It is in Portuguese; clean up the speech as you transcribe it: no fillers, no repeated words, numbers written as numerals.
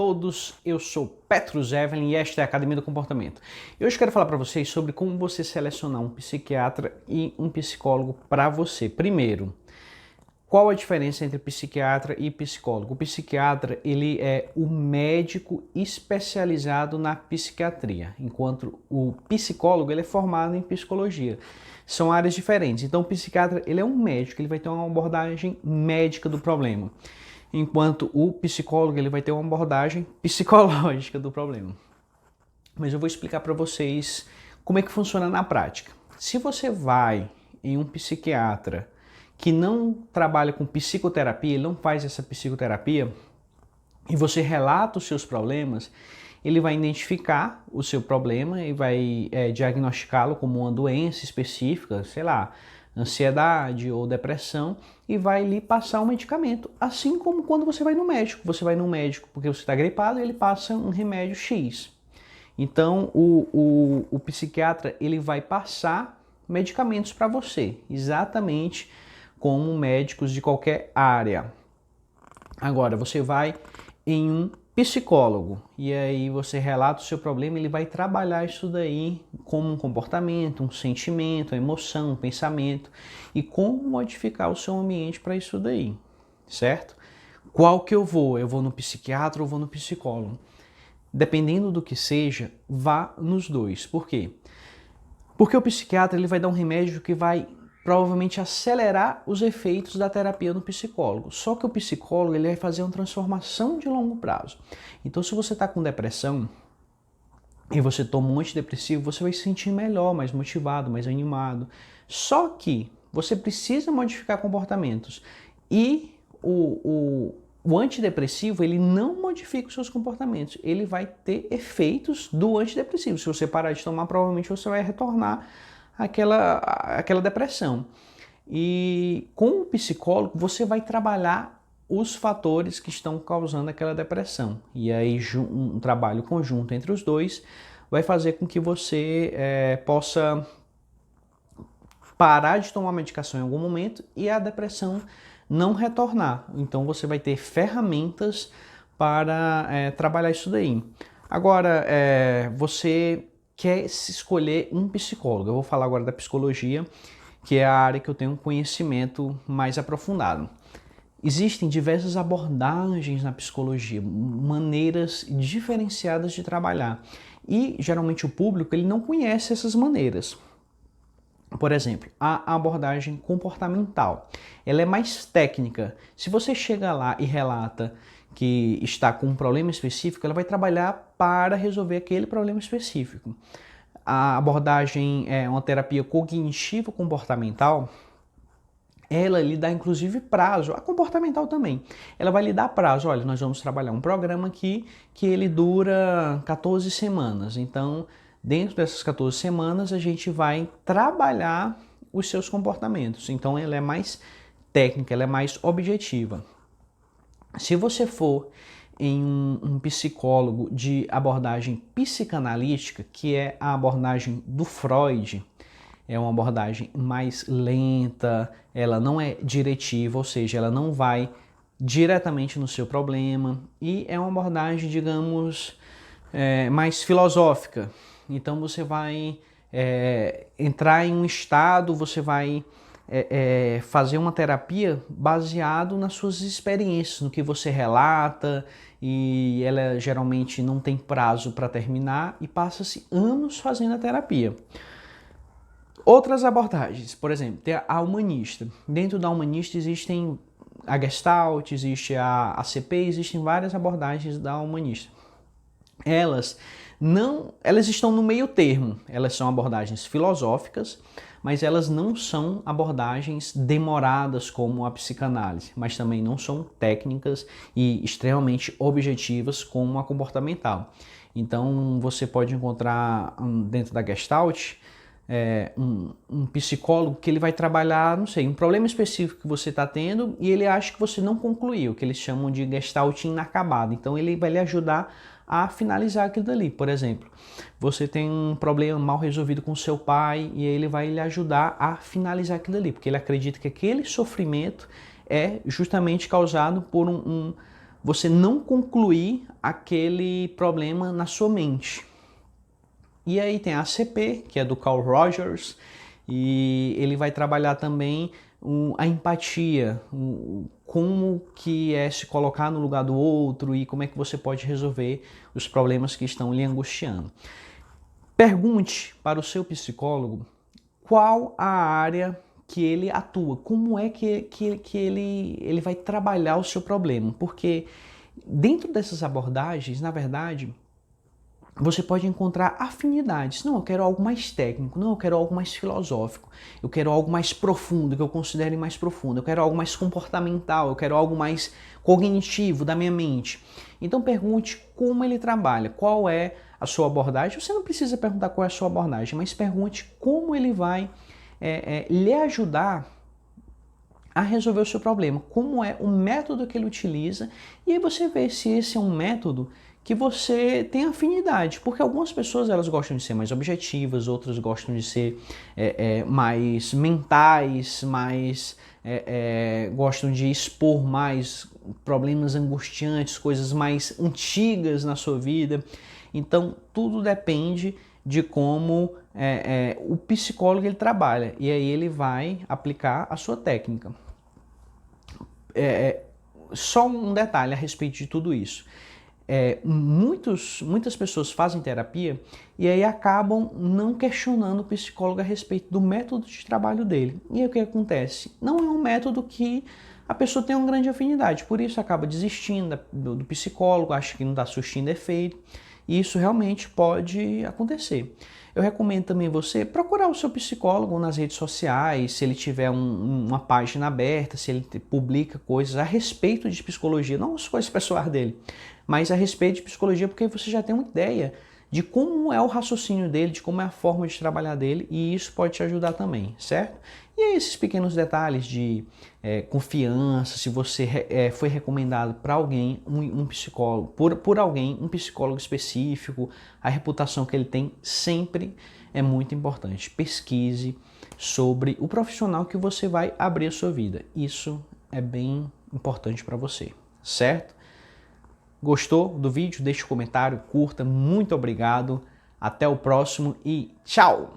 todos, eu sou Petrus Evelyn e esta é a Academia do Comportamento. E hoje quero falar para vocês sobre como você selecionar um psiquiatra e um psicólogo para você. Primeiro, qual a diferença entre psiquiatra e psicólogo? O psiquiatra, ele é o médico especializado na psiquiatria, enquanto o psicólogo, ele é formado em psicologia. São áreas diferentes. Então, o psiquiatra, ele é um médico, ele vai ter uma abordagem médica do problema, enquanto o psicólogo, ele vai ter uma abordagem psicológica do problema. Mas eu vou explicar para vocês como é que funciona na prática. Se você vai em um psiquiatra que não trabalha com psicoterapia, ele não faz essa psicoterapia, e você relata os seus problemas, ele vai identificar o seu problema e vai diagnosticá-lo como uma doença específica, sei lá, ansiedade ou depressão, e vai lhe passar um medicamento. Assim como quando você vai no médico. Você vai no médico porque você está gripado e ele passa um remédio X. Então, o psiquiatra, ele vai passar medicamentos para você, exatamente como médicos de qualquer área. Agora, você vai em um psicólogo e aí você relata o seu problema, ele vai trabalhar isso daí como um comportamento, um sentimento, uma emoção, um pensamento e como modificar o seu ambiente para isso daí, certo? Qual que eu vou? Eu vou no psiquiatra ou vou no psicólogo? Dependendo do que seja, vá nos dois. Por quê? Porque o psiquiatra ele vai dar um remédio que vai provavelmente acelerar os efeitos da terapia no psicólogo. Só que o psicólogo ele vai fazer uma transformação de longo prazo. Então, se você está com depressão e você toma um antidepressivo, você vai se sentir melhor, mais motivado, mais animado. Só que você precisa modificar comportamentos. E o antidepressivo, ele não modifica os seus comportamentos. Ele vai ter efeitos do antidepressivo. Se você parar de tomar, provavelmente você vai retornar aquela depressão. E com o psicólogo você vai trabalhar os fatores que estão causando aquela depressão. E aí um trabalho conjunto entre os dois vai fazer com que você possa parar de tomar medicação em algum momento e a depressão não retornar. Então você vai ter ferramentas para trabalhar isso daí. Agora, você quer se escolher um psicólogo. Eu vou falar agora da psicologia, que é a área que eu tenho um conhecimento mais aprofundado. Existem diversas abordagens na psicologia, maneiras diferenciadas de trabalhar. E geralmente o público ele não conhece essas maneiras. Por exemplo, a abordagem comportamental. Ela é mais técnica. Se você chega lá e relata que está com um problema específico, ela vai trabalhar para resolver aquele problema específico. A abordagem é uma terapia cognitivo-comportamental, ela lhe dá inclusive prazo, a comportamental também. Ela vai lhe dar prazo, olha, nós vamos trabalhar um programa aqui que ele dura 14 semanas, então dentro dessas 14 semanas a gente vai trabalhar os seus comportamentos. Então ela é mais técnica, ela é mais objetiva. Se você for em um psicólogo de abordagem psicanalítica, que é a abordagem do Freud, é uma abordagem mais lenta, ela não é diretiva, ou seja, ela não vai diretamente no seu problema, e é uma abordagem, digamos, mais filosófica. Então você vai entrar em um estado, você vai fazer uma terapia baseado nas suas experiências, no que você relata, e ela geralmente não tem prazo para terminar e passa-se anos fazendo a terapia. Outras abordagens, por exemplo, tem a humanista. Dentro da humanista existem a Gestalt, existe a ACP, existem várias abordagens da humanista. Elas estão no meio termo, elas são abordagens filosóficas, mas elas não são abordagens demoradas como a psicanálise, mas também não são técnicas e extremamente objetivas como a comportamental. Então você pode encontrar dentro da Gestalt um psicólogo que ele vai trabalhar, não sei, um problema específico que você está tendo e ele acha que você não concluiu, que eles chamam de Gestalt inacabado. Então ele vai lhe ajudar a finalizar aquilo dali. Por exemplo, você tem um problema mal resolvido com seu pai e ele vai lhe ajudar a finalizar aquilo dali, porque ele acredita que aquele sofrimento é justamente causado por você não concluir aquele problema na sua mente. E aí tem a ACP, que é do Carl Rogers, e ele vai trabalhar também a empatia, como que é se colocar no lugar do outro e como é que você pode resolver os problemas que estão lhe angustiando. Pergunte para o seu psicólogo qual a área que ele atua, como é que ele vai trabalhar o seu problema, porque dentro dessas abordagens, na verdade, você pode encontrar afinidades. Não, eu quero algo mais técnico, não, eu quero algo mais filosófico, eu quero algo mais profundo, que eu considere mais profundo, eu quero algo mais comportamental, eu quero algo mais cognitivo da minha mente. Então pergunte como ele trabalha, qual é a sua abordagem. Você não precisa perguntar qual é a sua abordagem, mas pergunte como ele vai lhe ajudar a resolver o seu problema, como é o método que ele utiliza, e aí você vê se esse é um método que você tem afinidade, porque algumas pessoas elas gostam de ser mais objetivas, outras gostam de ser mais mentais, mais gostam de expor mais problemas angustiantes, coisas mais antigas na sua vida. Então tudo depende de como o psicólogo ele trabalha, e aí ele vai aplicar a sua técnica. Só um detalhe a respeito de tudo isso. Muitas pessoas fazem terapia e aí acabam não questionando o psicólogo a respeito do método de trabalho dele. E aí o que acontece? Não é um método que a pessoa tem uma grande afinidade, por isso acaba desistindo do psicólogo, acha que não está surtindo efeito, e isso realmente pode acontecer. Eu recomendo também você procurar o seu psicólogo nas redes sociais, se ele tiver uma página aberta, se ele publica coisas a respeito de psicologia, não as coisas pessoais dele, mas a respeito de psicologia, porque você já tem uma ideia de como é o raciocínio dele, de como é a forma de trabalhar dele, e isso pode te ajudar também, certo? E aí esses pequenos detalhes de confiança, se você foi recomendado para alguém, um psicólogo, por alguém, um psicólogo específico, a reputação que ele tem sempre é muito importante. Pesquise sobre o profissional que você vai abrir a sua vida. Isso é bem importante para você, certo? Gostou do vídeo? Deixe um comentário, curta. Muito obrigado. Até o próximo e tchau!